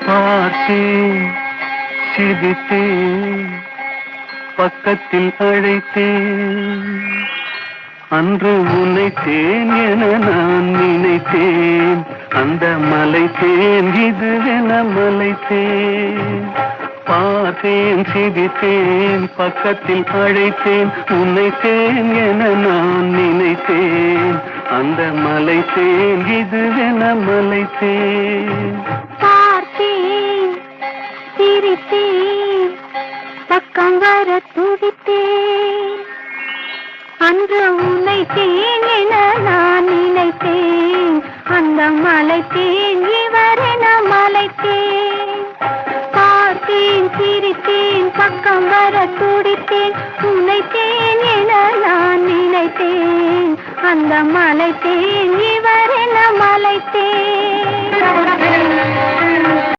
பார்த்தேன், சிரித்தேன், பக்கத்தில் அழைத்தேன். அன்று உன்னைத்தேன் என நான் நினைத்தேன். அந்த மலைத்தேன் இதுவென மலைத்தேன். பார்த்தேன், சிரித்தேன், பக்கத்தில் அழைத்தேன். உன்னைத்தேன் என நான் நினைத்தேன். அந்த மலைத்தேன் இதுவென மலைத்தேன். பார்த்தேன், சிரித்தேன், பக்கம் வர துடித்தேன். அன்று உன்னைத்தேன் என நான் நினைத்தேன். அந்த மலைத்தேன் இவரென மலைத்தேன். பார்த்தேன், சிரித்தேன், பக்கம் வர துடித்தேன். உன்னைத்தேன் என நான் நினைத்தேன். அந்த மலைத்தேன் இவரென மலைத்தேன்.